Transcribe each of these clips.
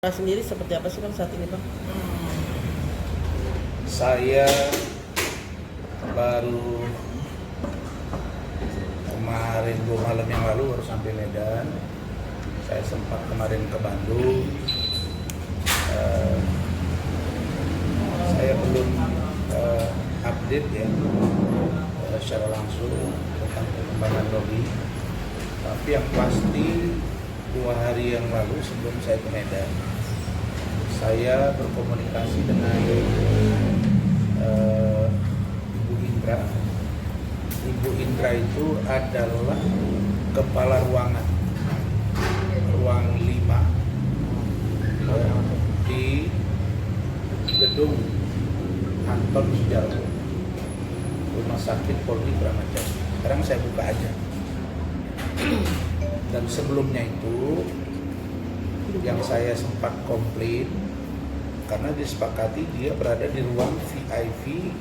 Sendiri seperti apa sih Bang saat ini Bang? Saya baru kemarin 2 malam yang lalu baru sampai Medan. Saya sempat kemarin ke Bandung. Saya belum update ya secara langsung tentang perkembangan lobby. Tapi yang pasti 2 hari yang lalu sebelum saya ke Medan, saya berkomunikasi dengan Ibu Indra. Ibu Indra itu adalah kepala ruang 5 di gedung Anton Sujarwo, Rumah Sakit Polri Kramat Jati. Sekarang saya buka aja. Dan sebelumnya itu yang saya sempat komplain karena disepakati dia berada di ruang VIP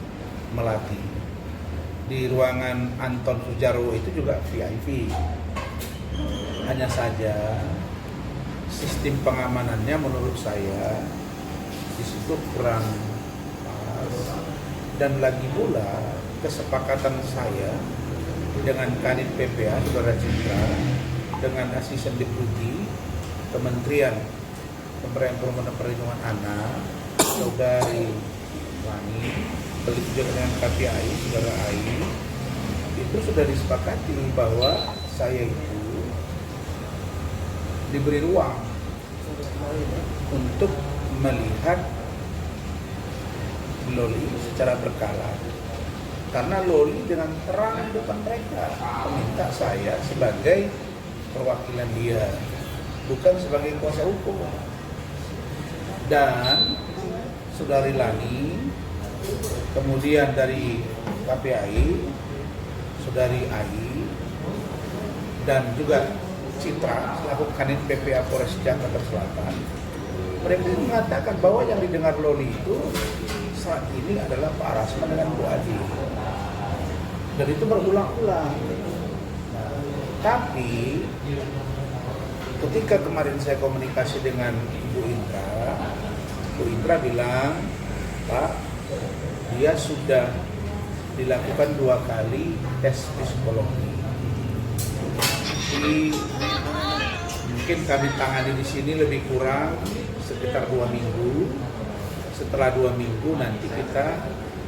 Melati. Di ruangan Anton Sujarwo itu juga VIP. Hanya saja sistem pengamanannya menurut saya di situ kurang pas. Dan lagi pula kesepakatan saya dengan Kanit PPA Saudara Citra dengan asisten deputi Kementerian Pemberdayaan Perlindungan Anak Saudari Wani, begitu juga dengan KPI Saudara Ai, itu sudah disepakati bahwa saya itu diberi ruang untuk melihat Loli secara berkala, karena Loli dengan terang di depan mereka meminta saya sebagai perwakilan dia, bukan sebagai kuasa hukum. Dan Saudari Lani, kemudian dari KPI Saudari Ai, dan juga Citra selaku Kanit PPA Polres Jakarta Selatan, mereka mengatakan bahwa yang didengar Loli itu saat ini adalah Pak Rasman dengan Bu Adi, dan itu berulang-ulang. Tapi ketika kemarin saya komunikasi dengan Bu Indra bilang, Pak, dia sudah dilakukan 2 kali tes psikologi. Mungkin kami tangani di sini lebih kurang sekitar 2 minggu. Setelah 2 minggu nanti kita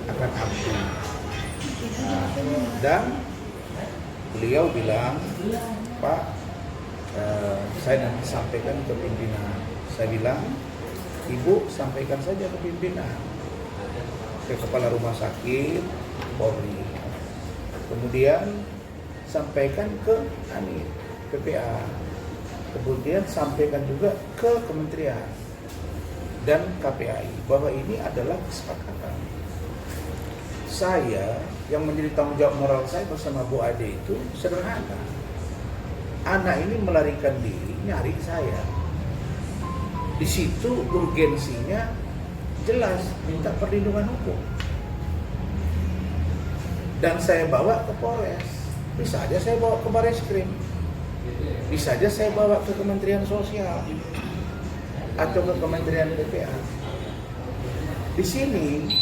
akan update. Dan beliau bilang, Pak, saya nanti sampaikan ke pimpinan. Saya bilang, Ibu sampaikan saja ke pimpinan, ke kepala rumah sakit Polri. Kemudian sampaikan ke Kanit PPA. Kemudian sampaikan juga ke kementerian dan KPI bahwa ini adalah kesepakatan. Saya yang menjadi tanggung jawab moral saya bersama Bu Ade itu sederhana. Anak ini melarikan diri nyari saya. Di situ urgensinya jelas minta perlindungan hukum. Dan saya bawa ke Polres. Bisa aja saya bawa ke Bareskrim. Bisa aja saya bawa ke Kementerian Sosial atau ke Kementerian PPA. Di sini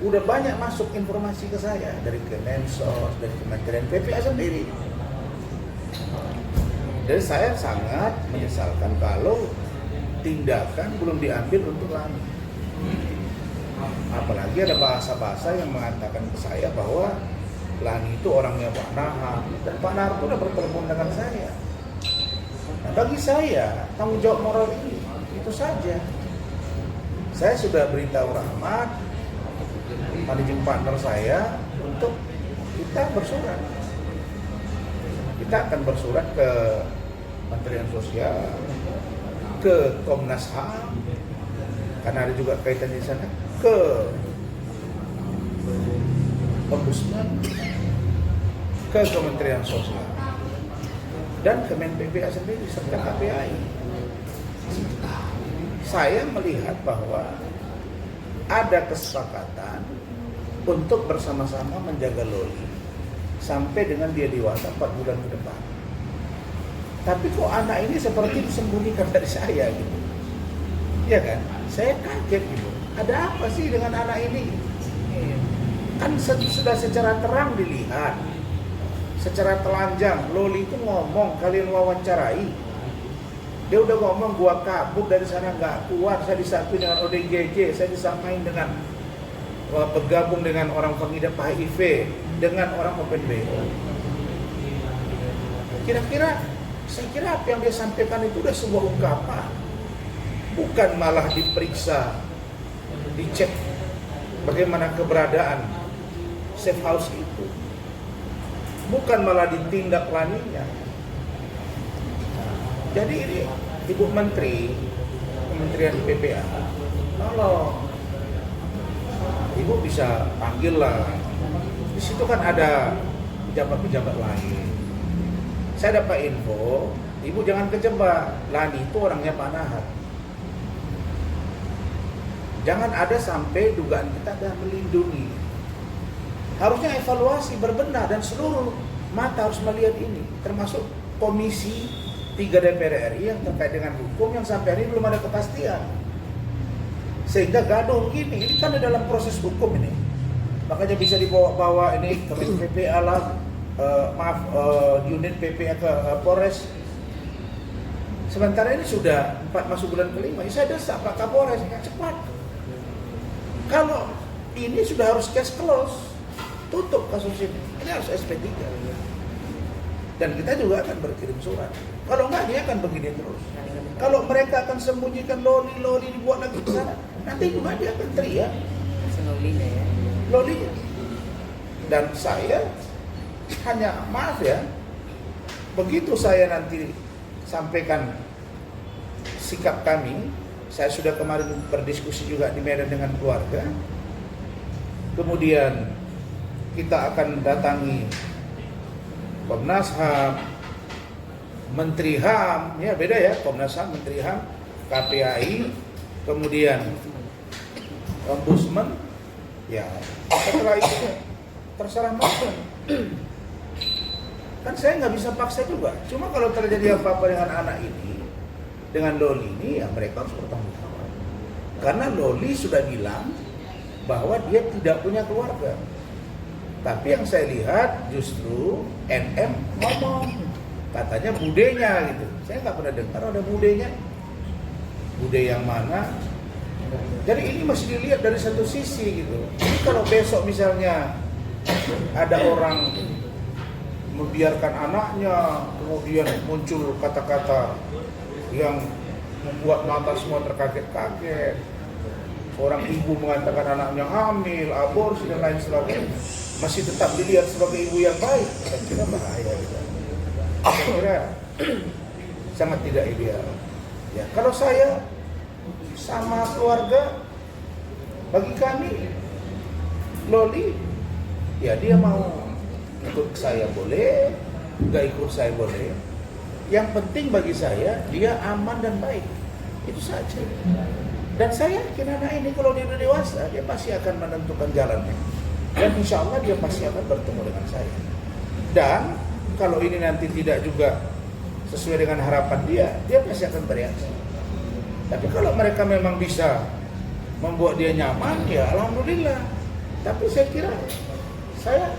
udah banyak masuk informasi ke saya dari Kemensos, dari Kementerian PPA sendiri. Dan saya sangat menyesalkan kalau tindakan belum diambil untuk Lani. Apalagi ada bahasa-bahasa yang mengatakan ke saya bahwa Lani itu orangnya Pak Nahar, dan Pak Nahar itu udah bertelepon dengan saya. Nah, bagi saya tanggung jawab moral ini itu saja. Saya sudah beritahu Rahmat, managing partner saya, untuk kita bersurat. Kita akan bersurat ke Kementerian Sosial, ke Komnas HAM, karena ada juga kaitan di sana, ke Ombudsman, ke Kementerian Sosial, dan Kemen PPA sendiri serta KPI. Saya melihat bahwa ada kesepakatan untuk bersama-sama menjaga Loli sampai dengan dia dewasa 4 bulan ke depan. Tapi kok anak ini seperti disembunyikan dari saya gitu. Ya kan? Saya kaget gitu. Ada apa sih dengan anak ini? Kan sudah secara terang dilihat, secara telanjang. Loli itu ngomong, kalian wawancarai. Dia udah ngomong, gua kabur dari sana nggak kuat, saya disatuin dengan ODGJ, saya disamain dengan bergabung dengan orang pengidap HIV, dengan orang Open BO. Kira-kira, saya kira apa yang dia sampaikan itu udah sebuah ungkapan, bukan malah diperiksa, dicek bagaimana keberadaan safe house itu, bukan malah ditindaklanjuti. Jadi ini Ibu Menteri, Kementerian PPA, kalau Ibu bisa panggil lah. Di situ kan ada pejabat-pejabat lain. Saya dapat info, Ibu jangan kejebak. Lani itu orangnya Pak Nahar. Jangan ada sampai dugaan kita ada melindungi. Harusnya evaluasi berbenah dan seluruh mata harus melihat ini, termasuk Komisi 3 DPR RI yang terkait dengan hukum yang sampai hari ini belum ada kepastian. Sehingga gaduh gini, ini kan dalam proses hukum ini. Makanya bisa dibawa-bawa ini ke PPA lah, unit PPA ke Polres. Sementara ini sudah masuk bulan kelima, saya desak Pak Kapolres, cepat. Kalau ini sudah harus case close, tutup kasus ini harus SP3. Dan kita juga akan berkirim surat. Kalau enggak, dia akan begini terus. Kalau mereka akan sembunyikan loli dibuat lagi ke sana, nanti juga dia akan teriak. Lolinya. Dan saya hanya, maaf ya, begitu saya nanti sampaikan sikap kami, saya sudah kemarin berdiskusi juga di Medan dengan keluarga. Kemudian kita akan datangi Komnas HAM, Menteri HAM, ya beda ya, Komnas HAM, Menteri HAM, KPAI, kemudian Ombudsman, ya setelah itu terserah mereka. Kan saya nggak bisa paksa juga. Cuma kalau terjadi apa-apa dengan anak ini, dengan Loli ini, ya mereka harus bertanggung jawab. Karena Loli sudah bilang bahwa dia tidak punya keluarga. Tapi yang saya lihat justru NM ngomong, katanya budenya gitu. Saya nggak pernah dengar ada budenya. Bude yang mana? Jadi ini masih dilihat dari satu sisi gitu. Jadi kalau besok misalnya ada orang membiarkan anaknya, kemudian muncul kata-kata yang membuat mata semua terkaget-kaget. Orang ibu mengatakan anaknya hamil, aborsi dan lain sebagainya, masih tetap dilihat sebagai ibu yang baik. Saya kira bahaya gitu. Saya kira sangat tidak ideal. Ya, kalau saya sama keluarga, bagi kami Loli, ya dia mau ikut saya boleh, nggak ikut saya boleh. Yang penting bagi saya dia aman dan baik, itu saja. Dan saya yakin anak ini kalau dia udah dewasa, dia pasti akan menentukan jalannya. Dan insya Allah dia pasti akan bertemu dengan saya. Dan kalau ini nanti tidak juga sesuai dengan harapan dia pasti akan bereaksi. Tapi kalau mereka memang bisa membuat dia nyaman, ya alhamdulillah. Tapi saya kira, saya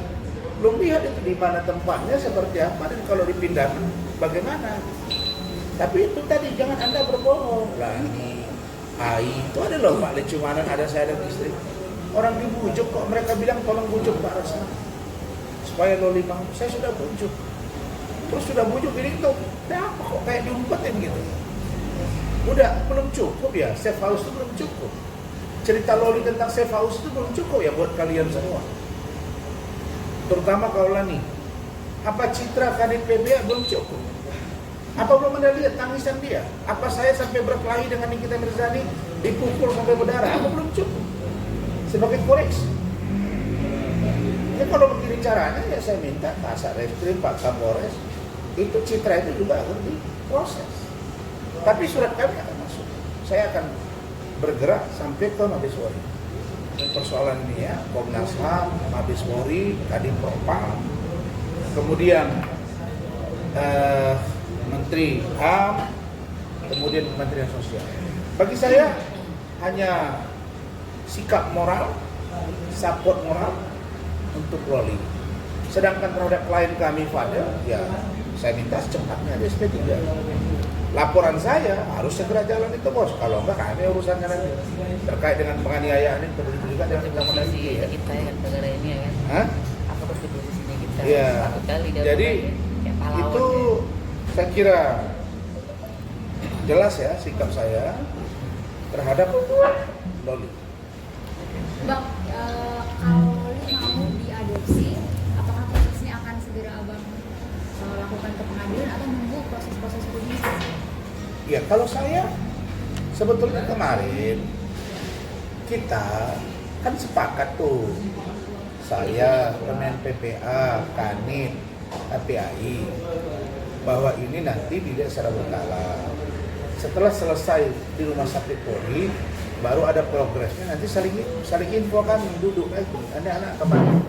belum lihat itu di mana tempatnya, seperti apa, dan kalau dipindahkan bagaimana. Tapi itu tadi, jangan Anda berbohong. Lah ini itu ada loh Pak Lecumanan, ada saya dan istri. Orang dibujuk kok, mereka bilang tolong bujuk Pak Rasna supaya Loli mau. Saya sudah bujuk. Terus sudah bujuk ini tuh, apa kok kayak diumpetin gitu. Udah, belum cukup ya, safe house itu belum cukup. Cerita Loli tentang safe house itu belum cukup ya buat kalian semua. Terutama kalau Lani. Apa citra Kadin PBA belum cukup? Apa belum Anda lihat tangisan dia? Apa saya sampai berkelahi dengan Nikita Mirzani, dipukul sampai berdarah? Apa belum cukup? Sebagai koreksi. Ya kalau begini caranya, ya saya minta Kasat Reskrim, Pak Kapolres, itu citra itu juga harus diproses. Tapi surat kami akan masuk. Saya akan bergerak sampai ke Mabeswori. Persoalan ini ya, Komnas HAM, Mabeswori, Kadin Propam, kemudian Menteri HAM, kemudian Kementerian Sosial. Bagi saya hanya sikap moral, support moral untuk Loli. Sedangkan terhadap klien kami Fadel, ya saya minta secepatnya ada SP3. Laporan saya harus segera jalan itu bos, kalau enggak kami urusannya nanti terkait dengan penganiayaan itu juga dengan undang-undang Posisi ya. kita ya negara ini ya kan. Hah? Apa posisinya kita? Iya. Satu kali dia Jadi kayak pahlawan itu ya. saya kira jelas ya sikap saya terhadap Loli. Bang, kalau Loli mau diadopsi, apakah prosesnya akan segera abang lakukan ke pengadilan atau menunggu proses-proses hukumnya? Ya kalau saya sebetulnya kemarin kita kan sepakat tuh, saya, Kemen PPA, Kanit, KPAI, bahwa ini nanti dilihat secara berkala. Setelah selesai di rumah sakit Polri, baru ada progresnya, nanti saling info kami, duduk lagi, anak-anak kemana.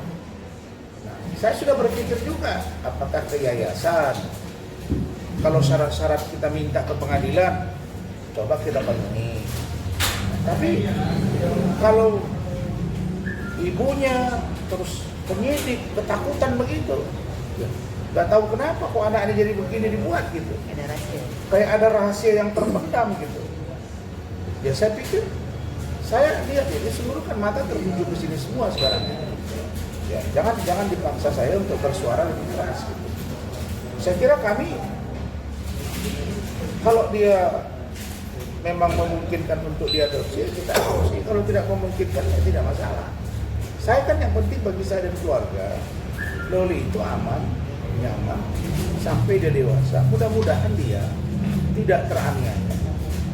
Nah, saya sudah berpikir juga, apakah ke yayasan, kalau syarat-syarat kita minta ke pengadilan, coba kita penuhi. Tapi kalau ibunya terus penyidik ketakutan begitu, ya, nggak tahu kenapa kok anak ini jadi begini dibuat gitu. Ada rahasia. Kayak ada rahasia yang terpendam gitu. Ya saya pikir, saya lihat ini seluruh kan mata tertuju ke sini semua sekarang. Ya jangan dipaksa saya untuk bersuara lebih keras gitu. Saya kira kami kalau dia memang memungkinkan untuk diadopsi, kita adopsi. Kalau tidak memungkinkan, ya tidak masalah. Saya kan yang penting bagi saya dan keluarga, Loli itu aman, nyaman, sampai dia dewasa. Mudah-mudahan dia tidak teraniaya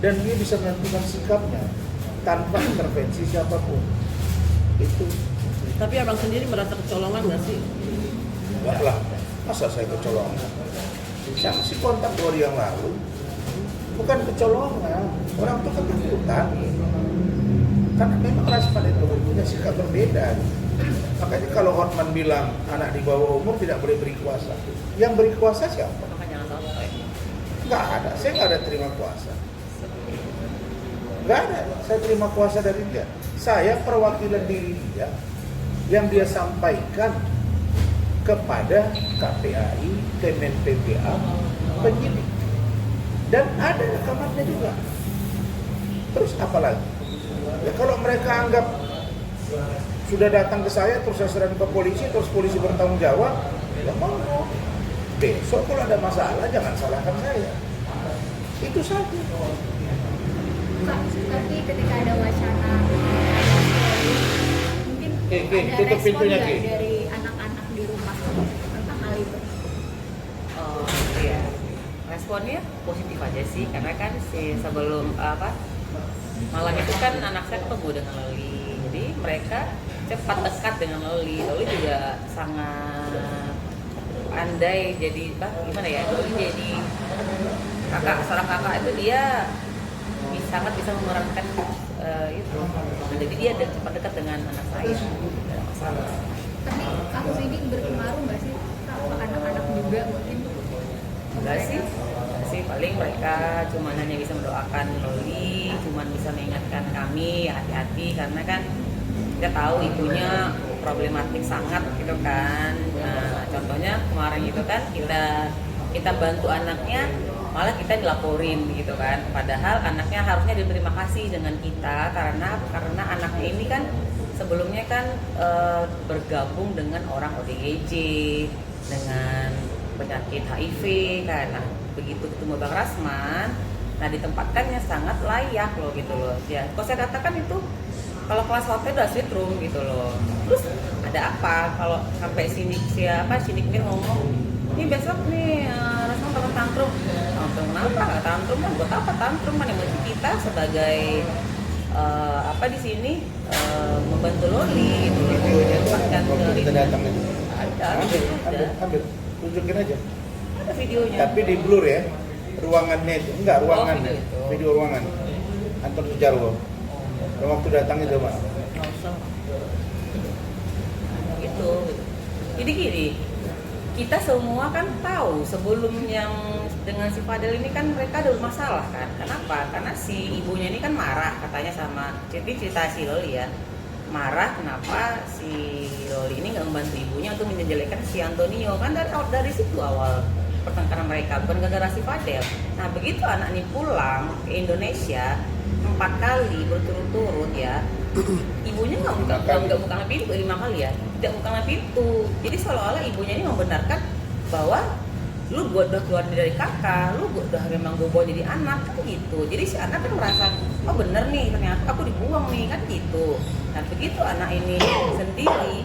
dan dia bisa menentukan sikapnya tanpa intervensi siapapun. Itu. Tapi abang sendiri merasa kecolongan nggak sih? Enggak lah, masa saya kecolongan? Saya masih kontak 2 hari yang lalu. Bukan kecolongan, orang itu ketakutan. Karena memang Rasman itu punya sikap berbeda. Makanya kalau Hotman bilang anak di bawah umur tidak boleh beri kuasa, yang beri kuasa siapa? Maka jangan sampai. Nggak ada, saya nggak ada terima kuasa. Nggak ada, saya terima kuasa dari dia. Saya perwakilan diri dia yang dia sampaikan kepada KPAI, Kemen PPA, penyidik. Dan ada rekamannya juga. Terus apa lagi? Ya kalau mereka anggap sudah datang ke saya terus saya serahkan ke polisi, terus polisi bertanggung jawab, ya mau. Besok kalau ada masalah jangan salahkan saya. Itu saja. Kak, tapi ketika ada wacana mungkin ada tutup respon pintunya, nggak Ki. dari anak-anak di rumah tentang hal itu? Oh iya, responnya positif aja sih, karena kan sebelum malam itu kan anak saya ketemu dengan Loli, jadi mereka cepat dekat dengan Loli. Loli juga sangat pandai, jadi gimana ya, Loli jadi seorang kakak itu dia sangat bisa memerankan itu. Jadi dia cepat dekat dengan anak saya. Tidak masalah. Tapi kasus ini berpengaruh nggak sih ke anak-anak juga mungkin? Enggak sih, paling mereka cuma hanya bisa mendoakan Loli, cuma bisa mengingatkan kami hati-hati, karena kan kita tahu ibunya problematik sangat gitu kan. Nah, contohnya kemarin itu kan kita bantu anaknya, malah kita dilaporin gitu kan. Padahal anaknya harusnya berterima kasih dengan kita karena anaknya ini kan sebelumnya kan bergabung dengan orang ODGJ, dengan penyakit HIV kan. Nah, begitu ketemu Bang Rasman, nah ditempatkannya sangat layak loh gitu loh. Ya, kalau saya katakan itu kalau kelas hotel udah sweet room gitu loh. Terus ada apa kalau sampai sinik Mir ngomong, ini besok nih Rasman bakal tantrum. Tantrum kenapa? Nggak tantrum kan buat apa tantrum kan, yang penting kita sebagai di sini membantu Loli gitu loh. Ditempatkan ke Kita datang aja. ada Ambil, tunjukin aja. ada videonya. Tapi di blur ya, ruangannya itu enggak ruangan, video itu. video ruangan. Anton Sujarwo. Waktu datang itu Pak. Nggak usah. Gitu. Jadi gini, kita semua kan tahu sebelum yang dengan si Fadel ini kan mereka ada masalah kan. Kenapa? Karena si ibunya ini kan marah katanya sama cerita si Loli ya. Marah kenapa si Loli ini nggak membantu ibunya untuk menjelekkan si Antonio. Kan dari situ awal pertengkaran mereka, bukan gara-gara si Fadel. Nah begitu anak ini pulang ke Indonesia 4 kali berturut-turut ya, ibunya nggak buka pintu 5 kali ya, tidak buka pintu. Jadi seolah-olah ibunya ini membenarkan bahwa lu gue udah keluar dari kakak, lu udah memang gue bawa jadi anak kan gitu. Jadi si anak kan merasa oh bener nih ternyata aku dibuang nih kan gitu. Nah begitu anak ini sendiri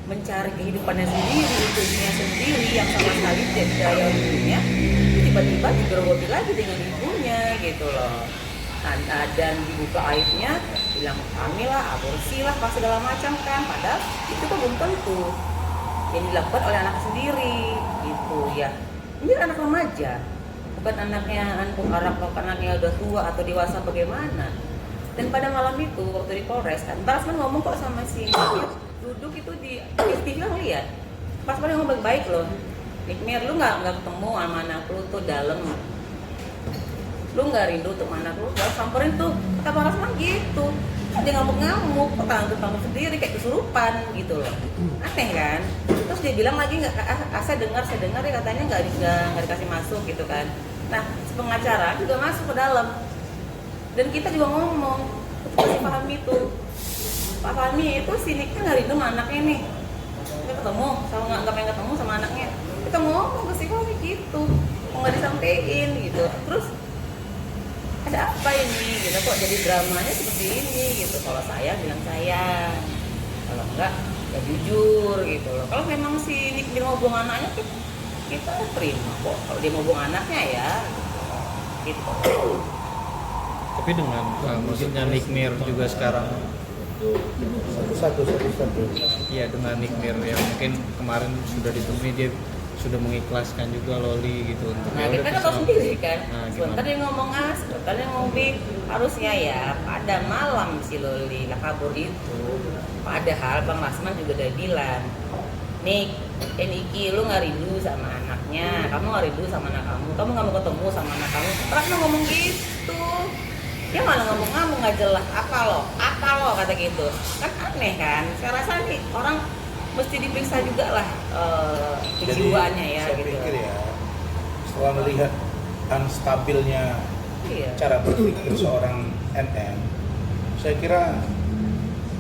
mencari kehidupannya sendiri, hidupnya sendiri yang sama sekali tidak didaya ibunya, tiba-tiba digerogoti lagi dengan ibunya gitu loh. Nah, dan dibuka aibnya, bilang hamil lah, aborsi lah, pas segala macam kan. Padahal itu tuh belum tentu yang dilakukan oleh anak sendiri gitu ya. Ini anak remaja, bukan anaknya udah tua atau dewasa bagaimana. Dan pada malam itu waktu di Polres kan, Rasman ngomong kok sama si Nikmir, duduk itu di TV lihat. Pas pada ngomong baik loh, Nikmir lu nggak ketemu sama anak lu tuh dalam, lu nggak rindu tuh anak lu, gak samperin tuh, kata Bang Rasman gitu. Dia ngamuk-ngamuk, ketangkep sendiri kayak kesurupan gitu loh, aneh kan. Terus dia bilang lagi nggak, saya dengar ya katanya nggak dikasih masuk gitu kan. Nah pengacara juga masuk ke dalam dan kita juga ngomong ketika si Fahmi itu, Pak Fahmi itu sini kan nggak rindu sama anaknya nih, nggak ketemu sama nggak pengen ketemu sama anaknya, kita ngomong ke si Fahmi gitu, mau nggak disampaikan gitu. Terus ada apa ini gitu, kok jadi dramanya seperti ini gitu. Kalau saya bilang sayang, kalau enggak ya jujur gitu loh. Kalau memang si Nikmir mau buang anaknya kita terima kok, kalau dia mau buang anaknya ya gitu. Tapi dengan maksudnya Nikmir juga sekarang satu. iya, dengan Nikmir yang mungkin kemarin sudah ditemui, dia sudah mengikhlaskan juga Loli gitu untuk Nah kita kan tahu sendiri kan, Nah, sebentar dia ngomong A, sebentar dia ngomong B. Harusnya ya pada malam si Loli lah kabur itu, padahal Bang Rasman juga udah bilang, Nik, Niki lu nggak rindu sama anaknya, kamu nggak rindu sama anak kamu nggak mau ketemu sama anak kamu. Rasman ngomong gitu, dia malah ngomong nggak jelas, apa lo kata gitu, kan aneh kan. Saya rasa nih orang mesti diperiksa juga lah kejiwaannya ya. Saya gitu. pikir ya, setelah melihat unstabilnya Iya. cara berpikir seorang NM, saya kira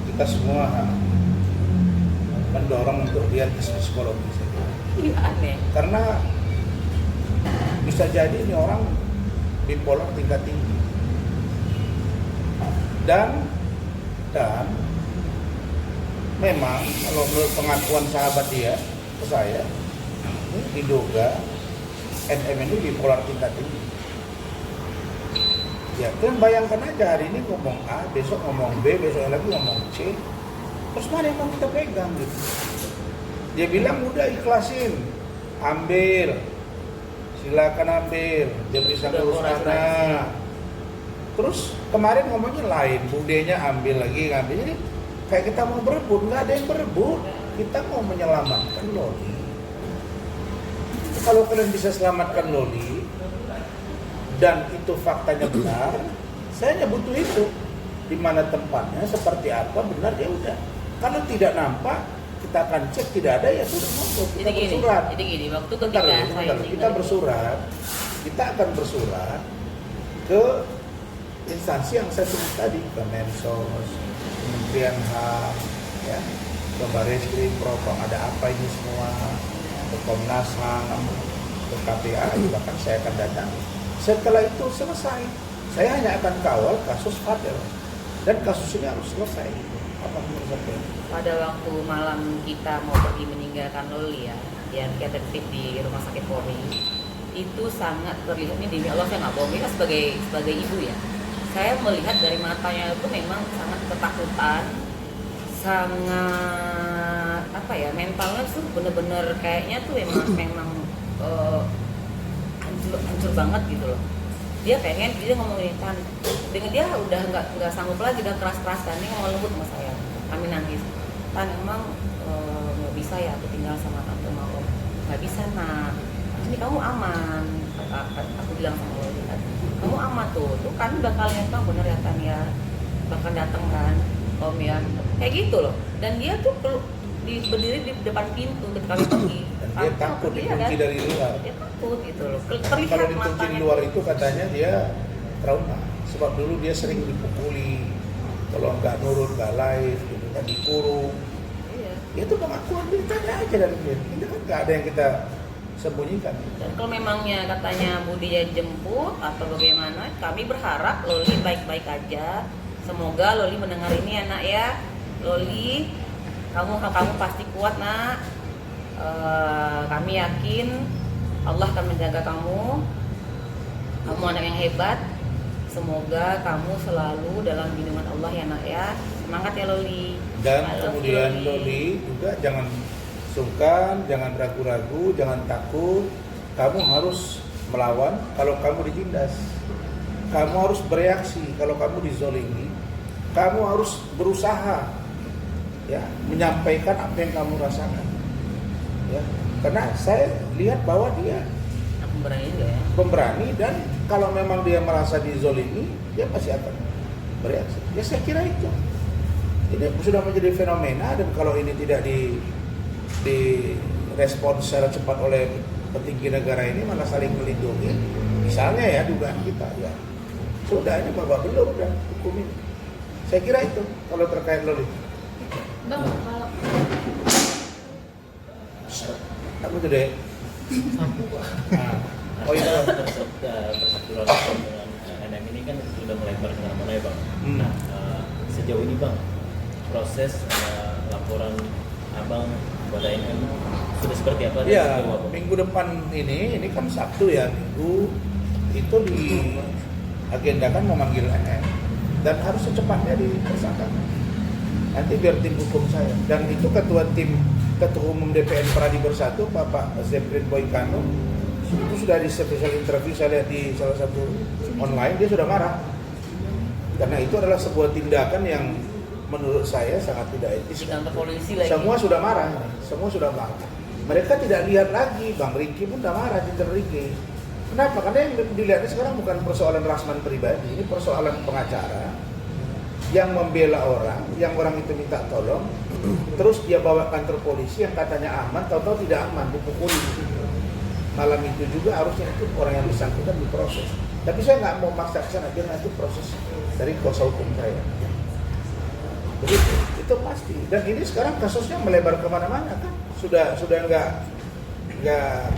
kita semua mendorong untuk lihat psikologis. Ini aneh. Karena bisa jadi ini orang bipolar tingkat tinggi. Dan memang kalau menurut pengakuan sahabat dia ke saya, diduga NM ini bipolar tingkat tinggi. Ya kan bayangkan aja, hari ini ngomong A, besok ngomong B, besok lagi ngomong C. Terus mana yang mau kita pegang gitu? Dia bilang udah ikhlasin, ambil, silakan ambil, dia bisa ngurus sana. Terus kemarin ngomongnya lain, budenya ambil lagi, ngambil. Jadi kayak kita mau berebut, nggak ada yang berebut. Kita mau menyelamatkan Loli. Kalau kalian bisa selamatkan Loli dan itu faktanya benar, saya hanya butuh itu. Di mana tempatnya, seperti apa, benar ya udah. Kalau tidak nampak, kita akan cek, tidak ada ya sudah masuk. Kita bersurat. Jadi gini, waktu Bentar, ketika kita bersurat, kita akan bersurat ke instansi yang saya sebut tadi, ke Mensos, Kementerian HAM, ya, ke Barreskrim, Propam, ada apa ini semua, ke Komnas HAM, ke KPAI, bahkan saya akan datang. Setelah itu selesai, saya hanya akan kawal kasus Fadel, dan kasus ini harus selesai. Apa menurut saya? pada waktu malam kita mau pergi meninggalkan Loli ya, yang kita tertib di rumah sakit Polri, itu sangat terlihat, ini demi Allah saya nggak bohong, ini sebagai ibu ya, saya melihat dari matanya itu memang sangat ketakutan, sangat apa ya, mentalnya tuh bener-bener kayaknya tuh memang hancur banget gitu loh. Dia ngomong ini kan, dengan dia udah nggak sanggup lagi, udah keras-keras kan, dia ngomong lembut sama saya, kami nangis, Tan emang nggak bisa ya aku tinggal sama tante mau, nggak bisa nak, ini kamu aman. Aku bilang sama Loli kan, kamu aman tuh kan bakal yang bener ya kan ya, bakal datang kan om ya, kayak gitu loh. Dan dia tuh berdiri di depan pintu ketika kami pergi. Dan dia takut dikunci dari luar. Dia takut gitu loh. Kalau Terlihat dikunci di matanya. luar itu katanya dia trauma. Sebab dulu dia sering dipukuli, kalau nggak nurut, nggak live, gitu kan dikurung. Iya. Itu pengakuan dia, tanya aja dari dia. Ini kan nggak ada yang kita sembunyikan. Dan kalau memangnya katanya Budi ya jemput atau bagaimana, kami berharap Loli baik-baik aja. Semoga Loli mendengar ini ya nak ya. Loli, kamu pasti kuat nak. Kami yakin Allah akan menjaga kamu. Kamu anak yang hebat. Semoga kamu selalu dalam lindungan Allah ya nak ya. Semangat ya Loli. Dan I love kemudian you, Loli juga jangan sungkan, jangan ragu-ragu, jangan takut. Kamu harus melawan kalau kamu ditindas. Kamu harus bereaksi kalau kamu dizolimi. Kamu harus berusaha ya menyampaikan apa yang kamu rasakan. Ya, karena saya lihat bahwa dia Aku berani juga ya. pemberani dan kalau memang dia merasa dizolimi, dia pasti akan bereaksi. Ya saya kira itu. Ini sudah menjadi fenomena dan kalau ini tidak direspon secara cepat oleh petinggi negara ini malah saling melindungi. Misalnya ya dugaan kita ya sudah ini babak belur dan hukum ini. Saya kira itu kalau terkait Loli. Bang, kalau Aku tuh deh. Nah, oh iya. Persatuan dengan NM ini kan sudah melebar kemana-mana ya bang. Nah sejauh ini bang proses laporan abang kepada NM sudah seperti apa? Ya, minggu depan ini kan Sabtu ya, Minggu itu diagendakan memanggil NM dan harus secepatnya ditersangkakan. Nanti biar tim hukum saya dan itu ketua umum DPN Pradi Bersatu Bapak Zebrin Boykano itu sudah di special interview saya lihat di salah satu online, dia sudah marah karena itu adalah sebuah tindakan yang menurut saya sangat tidak etis. Di kantor polisi lagi. Semua sudah marah, semua sudah marah. Mereka tidak lihat lagi, Bang Riki pun sudah marah, Jinter Riki. Kenapa? Karena yang dilihatnya sekarang bukan persoalan Rasman pribadi, ini persoalan pengacara yang membela orang, yang orang itu minta tolong, terus dia bawa kantor polisi yang katanya aman, tahu-tahu tidak aman, dipukuli. Malam itu juga harusnya itu orang yang bersangkutan diproses. Tapi saya nggak mau maksa ke sana, biar nanti proses dari kuasa hukum saya. Begitu, itu pasti. Dan ini sekarang kasusnya melebar kemana-mana kan, sudah nggak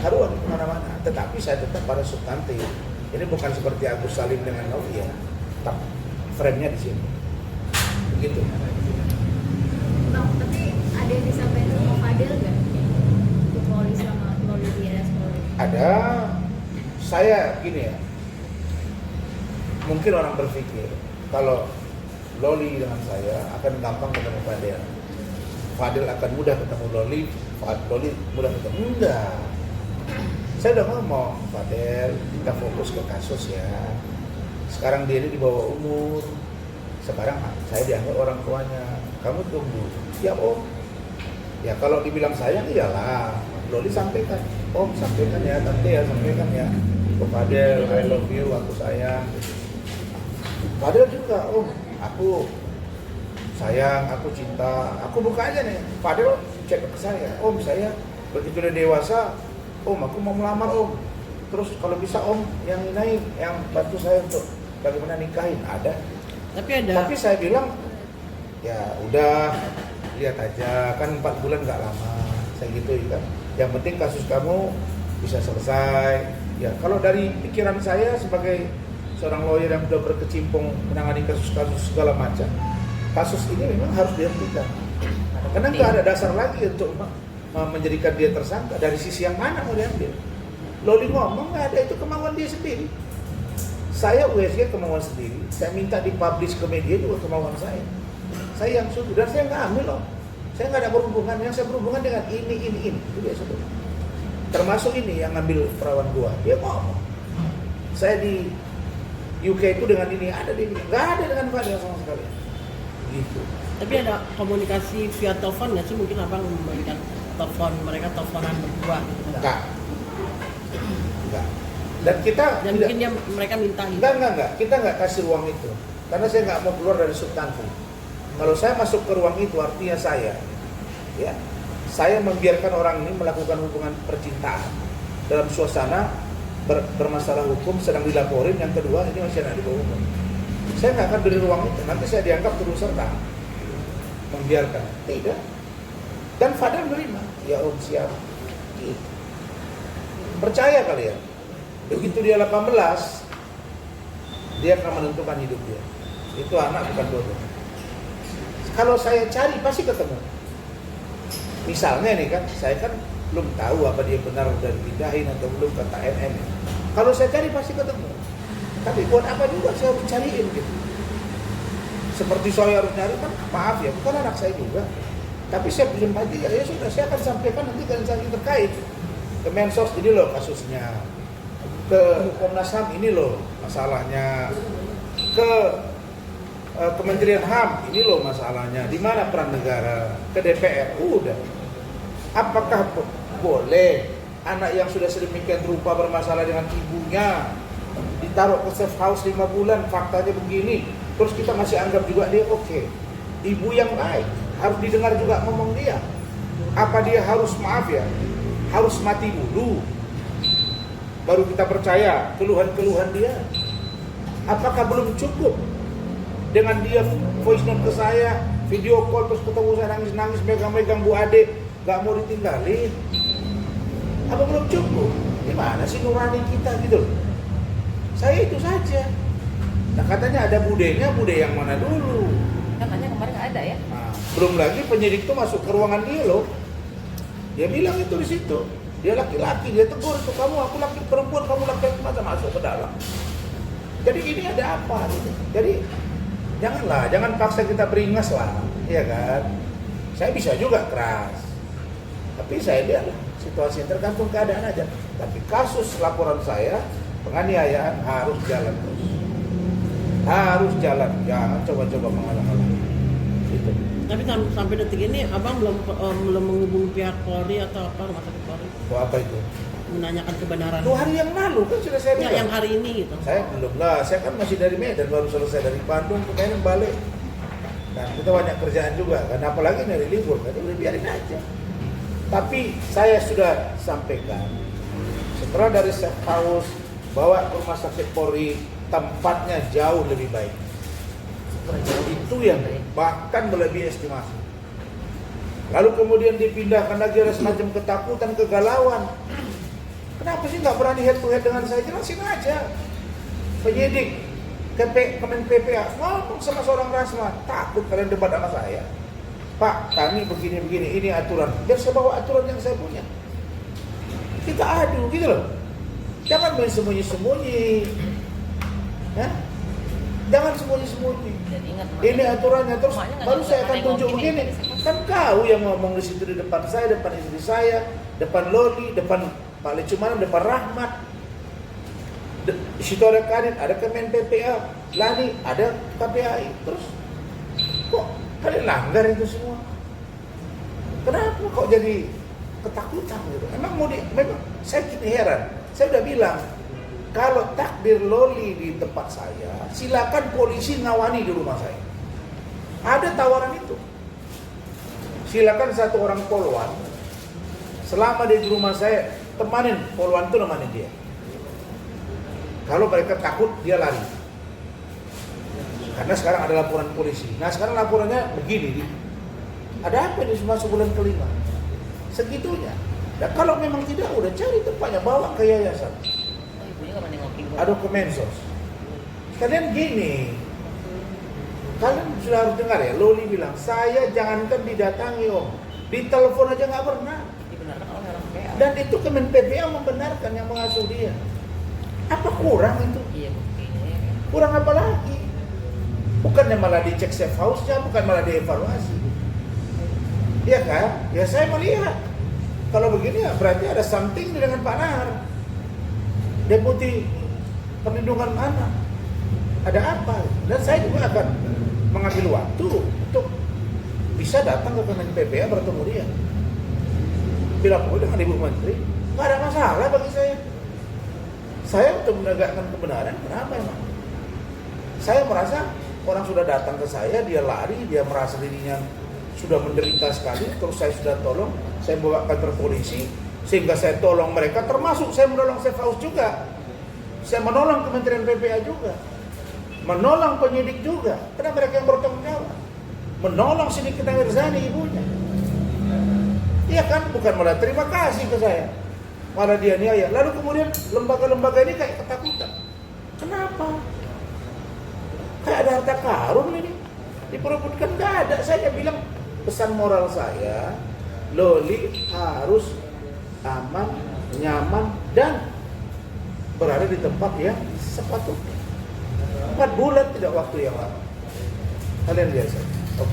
karuan kemana-mana. Tetapi saya tetap pada substantif. Ini bukan seperti Agus Salim dengan Novia, tetap frame-nya di sini. Begitu. Bang, tapi ada yang disampaikan sama Fadil nggak? Di polisi sama Loli di RS Polri? Ada, saya gini ya, mungkin orang berpikir kalau Loli dengan saya akan gampang ketemu Fadil. Fadil akan mudah ketemu Loli mudah ketemu. Enggak. Saya udah ngomong, Fadil, kita fokus ke kasus ya. Sekarang dia ini di bawah umur. Sekarang saya dianggap orang tuanya. Kamu tunggu. Ya om. Ya kalau dibilang sayang iyalah. Loli sampaikan. Om sampaikan ya, tante ya sampaikan ya. Ke Fadil, I love you, aku sayang. Fadil juga, om aku sayang, aku cinta. Aku buka aja nih. Fadil cek ke saya. Om saya begitu udah dewasa. Om aku mau melamar om. Terus kalau bisa om yang naik, yang bantu saya untuk bagaimana nikahin. Ada. Tapi saya bilang ya udah lihat aja kan 4 bulan nggak lama saya gitu kan. Yang penting kasus kamu bisa selesai. Ya kalau dari pikiran saya sebagai seorang lawyer yang sudah berkecimpung menangani kasus-kasus segala macam, kasus ini memang harus dihentikan. Karena nggak ada dasar lagi untuk menjadikan dia tersangka. Dari sisi yang mana mau diambil? Loli ngomong nggak ada, itu kemauan dia sendiri. Saya USG kemauan sendiri, saya minta dipublish ke media juga kemauan saya. Saya yang suruh, dan saya nggak ambil loh. Saya nggak ada berhubungan, yang saya berhubungan dengan ini. Itu dia sebut. Termasuk ini yang ngambil perawan gua, dia ngomong. Saya di UK itu dengan ini, ada di ini, nggak ada dengan Fadil sama sekali. Gitu. Tapi ada komunikasi via telepon nggak sih? Mungkin abang memberikan telepon, mereka teleponan berdua. Enggak. Enggak. Dan kita Dan tidak, mungkin mereka minta gitu. enggak. Kita nggak kasih ruang itu. Karena saya nggak mau keluar dari substansi. Kalau saya masuk ke ruang itu artinya saya membiarkan orang ini melakukan hubungan percintaan dalam suasana bermasalah hukum sedang dilaporin. Yang kedua ini masih anak di bawah umur. Saya nggak akan beri ruang itu. Nanti saya dianggap turut serta membiarkan. Tidak. Dan Fadel menerima. Ya Om siap. Gitu. Percaya kalian. Begitu dia 18, dia akan menentukan hidup dia. Itu anak bukan bodoh. Kalau saya cari pasti ketemu. Misalnya nih kan, saya kan belum tahu apa dia benar udah dipindahin atau belum ke KNM. Kalau saya cari pasti ketemu. Tapi buat apa juga saya harus cariin gitu. Seperti saya harus nyari kan, maaf ya, bukan anak saya juga. Tapi saya belum pasti ya sudah, saya akan sampaikan nanti ke instansi terkait. Ke Mensos ini loh kasusnya. Ke Komnas HAM ini loh masalahnya. Ke Kementerian HAM ini loh masalahnya, di mana peran negara, ke DPR, udah. Apakah boleh anak yang sudah sedemikian rupa bermasalah dengan ibunya ditaruh ke safe house 5 bulan, faktanya begini, terus kita masih anggap juga dia oke. Ibu yang baik, harus didengar juga ngomong dia. Apa dia harus, maaf ya, harus mati dulu baru kita percaya keluhan-keluhan dia? Apakah belum cukup dengan dia voice note ke saya, video call terus ketemu saya nangis-nangis, megang-megang Bu Ade, gak mau ditinggalin? Apa belum cukup? Gimana sih nurani kita gitu loh? Saya itu saja. Nah katanya ada budenya, bude yang mana dulu? Katanya kemarin nggak ada ya? Nah, belum lagi penyidik itu masuk ke ruangan dia loh. Dia bilang itu di situ. Dia laki-laki, dia tegur itu, kamu aku laki perempuan, kamu laki-laki, masa masuk ke dalam. Jadi ini ada apa gitu. Jadi jangan paksa kita beringas lah, ya kan? Saya bisa juga keras, tapi saya lihat situasi tergantung keadaan aja. Tapi kasus laporan saya penganiayaan harus jalan terus, harus jalan, jangan coba-coba menghalang-halang. Gitu. Tapi sampai detik ini abang belum menghubungi pihak Polri atau apa, rumah sakit Polri? Oh, apa itu? Menanyakan kebenaran. 2 hari yang lalu kan sudah saya bilang. Yang hari ini gitu. Saya belum lah, saya kan masih dari Medan, baru selesai dari Bandung ke Medan balik. Nah kita banyak kerjaan juga kan, apalagi dari libur kan, udah biarin aja. Tapi saya sudah sampaikan, setelah dari safe house bawa ke rumah sakit Polri, tempatnya jauh lebih baik. Itu yang bahkan melebihi estimasi. Lalu kemudian dipindahkan lagi, ada semacam ketakutan, kegalauan. Kenapa sih nggak berani head to head dengan saya? Jelasin aja. Penyidik Kemen PPA ngomong sama seorang Rasma, takut kalian debat sama saya. Pak, kami begini-begini, ini aturan. Biar saya bawa aturan yang saya punya. Kita adu gitu loh. Jangan main sembunyi-sembunyi. Ya? Jangan sembunyi-sembunyi. Ini aturannya, terus baru saya akan tunjuk begini. Kan kau yang ngomong di situ di depan saya, depan istri saya, depan Loli, depan Pak Lecumanan, depan Rahmat. Di situ ada Kadin, ada Kemen PPA, Lani, ada KPAI. Terus kok kalian langgar itu semua? Kenapa kok jadi ketakutan gitu? Memang saya kini heran. Saya udah bilang, kalau takdir Loli di tempat saya, silakan polisi ngawani di rumah saya. Ada tawaran itu. Silakan satu orang polwan, selama dia di rumah saya, temanin polwan itu, nemanin dia. Kalau mereka takut, dia lari. Karena sekarang ada laporan polisi. Nah sekarang laporannya begini, ada apa ini semua sebulan kelima? Segitunya. Dan kalau memang tidak, udah cari tempatnya, bawa ke yayasan. Ada ke Mensos. Kalian gini, kalian sudah harus dengar ya, Loli bilang, saya jangankan didatangi om, ditelepon aja nggak pernah. Dibenarkan oleh orang PPA. Dan itu Kemen PPA membenarkan yang mengasuh dia. Apa kurang itu? Iya, buktinya ya kan. Kurang apa lagi? Bukannya malah dicek safe house-nya, bukan malah dievaluasi. Iya kan? Ya saya melihat, kalau begini ya berarti ada something dengan Pak Nahar. Deputi Perlindungan Anak, ada apa? Dan saya juga akan mengambil waktu untuk bisa datang ke Kemen PPA bertemu dia. Bila perlu dengan Ibu Menteri, nggak ada masalah bagi saya. Saya untuk menegakkan kebenaran, kenapa emang? Saya merasa orang sudah datang ke saya, dia lari, dia merasa dirinya sudah menderita sekali, terus saya sudah tolong, saya bawa ke kantor polisi, sehingga saya tolong mereka, termasuk saya menolong Chef Aus juga. Saya menolong Kementerian PPA juga, menolong penyidik juga, karena mereka yang bertanggung jawab. Menolong Sidiki Mirzani ibunya. Iya kan, bukan malah terima kasih ke saya, malah dia niaya. Lalu kemudian lembaga-lembaga ini kayak ketakutan. Kenapa? Kayak ada harta karun ini diperebutkan, nggak ada. Saya bilang pesan moral saya, Loli harus aman, nyaman, dan berada di tempat yang sepatutnya. 4 bulan tidak waktu yang lama. Kalian biasa.